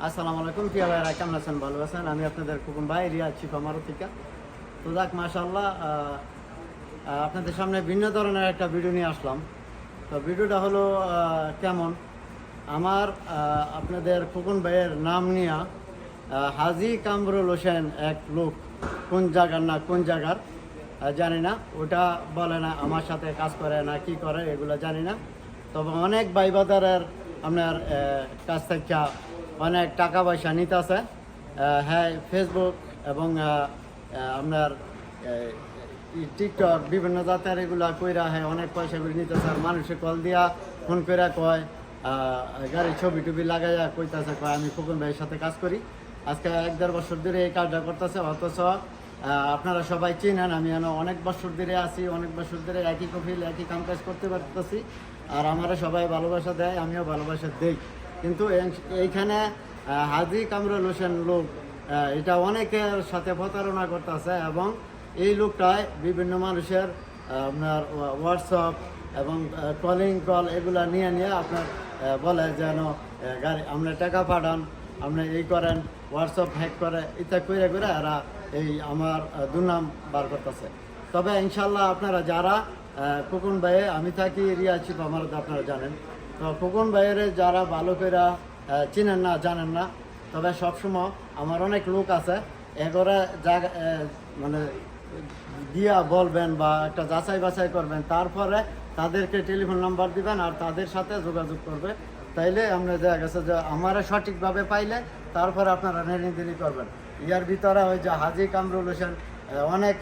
আসসালামু আলাইকুম, প্রিয় ভাইরা, কেমন আছেন? ভালো আছেন? আমি আপনাদের খোকন ভাই, রিয়াজ চিফা মারুতিকা। তো যাক, মাশাআল্লাহ, আপনাদের সামনে ভিন্ন ধরনের একটা ভিডিও নিয়ে আসলাম। তো ভিডিওটা হলো কেমন, আমার আপনাদের খোকন ভাইয়ের নাম নিয়ে হাজী কামরুল হোসেন এক লোক, কোন জায়গার না কোন জায়গার জানি না, ওটা বলে না, আমার সাথে কাজ করে না কি করে এগুলো জানি না। তবে অনেক ভাইবাদারের আপনার কাছ থেকে অনেক টাকা পয়সা নিতেছে। হ্যাঁ, ফেসবুক এবং আপনার টিকটক বিভিন্ন জাতের এগুলা কইরা হ্যাঁ অনেক পয়সা করে নিতেছে। আর মানুষে কল দিয়া ফোন করে কয়, গাড়ির ছবি টবি লাগাইয়া কইতাছে, কয় আমি খোকন ভাইয়ের সাথে কাজ করি। আজকে 1-1.5 বছর ধরে এই কাজটা করতেছে। অথচ আপনারা সবাই চিনেন আমি অনেক বছর ধরে আছি, অনেক বছর ধরে একই কফিল একই কাম কাজ করতে পারতেছি। আর আমারও সবাই ভালোবাসা দেয়, আমিও ভালোবাসা দেই। কিন্তু এইখানে হাজী কামরুল হোসেন লোক এটা অনেকের সাথে প্রতারণা করতেছে এবং এই লোকটায় বিভিন্ন মানুষের আপনার হোয়াটসঅ্যাপ এবং কল এগুলা নিয়ে আপনার বলে যেন গাড়ি আপনার টাকা পাঠান, আপনি এই করেন, হোয়াটসঅ্যাপ হ্যাক করে ইত্যাদি করে এরা এই আমার দুর্নাম বার করতেছে। তবে ইনশাল্লাহ আপনারা যারা খোকন ভাইয়ে, আমি থাকি রিয়া চিপ, আমার আপনারা জানেন। তো খোকন ভাইয়ের যারা ভালো করে চিনেন না, জানেন না, তবে সবসময় আমার অনেক লোক আছে এগোরা জায়গা মানে দিয়া বলবেন বা একটা যাচাই বাছাই করবেন, তারপরে তাদেরকে টেলিফোন নাম্বার দিবেন আর তাদের সাথে যোগাযোগ করবে। তাইলে আমরা দেখা গেছে যে আমারা সঠিকভাবে পাইলে তারপরে আপনারা নেড়ি করবেন। ইয়ার ভিতরে ওই যে হাজী কামরুল হোসেন অনেক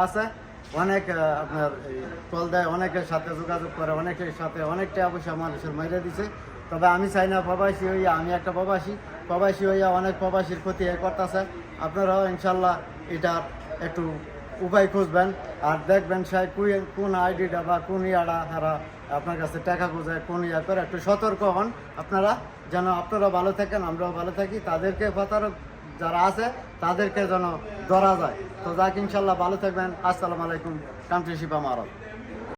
আছে, অনেক আপনার কল দেয়, অনেকের সাথে যোগাযোগ করে, অনেকের সাথে অনেকটা অবশ্যই মানুষের মেরে দিছে। তবে আমি চাই না প্রবাসী হইয়া, আমি একটা প্রবাসী হইয়া অনেক প্রবাসীর ক্ষতি করতেছে। আপনারাও ইনশাল্লাহ এটার একটু উপায় খুঁজবেন আর দেখবেন সে কোন আইডিটা বা কোন ইয়াটা তারা আপনার কাছে টাকা খুঁজে, কোন ইয়া করে একটু সতর্ক হন আপনারা, যেন আপনারা ভালো থাকেন, আমরাও ভালো থাকি। তাদেরকে প্রতারক যারা আছে তাদেরকে যেন ধরা যায়। তো যাক, ইনশাল্লাহ ভালো থাকবেন। আসসালামু আলাইকুম, কান্ট্রি শিপা মারত।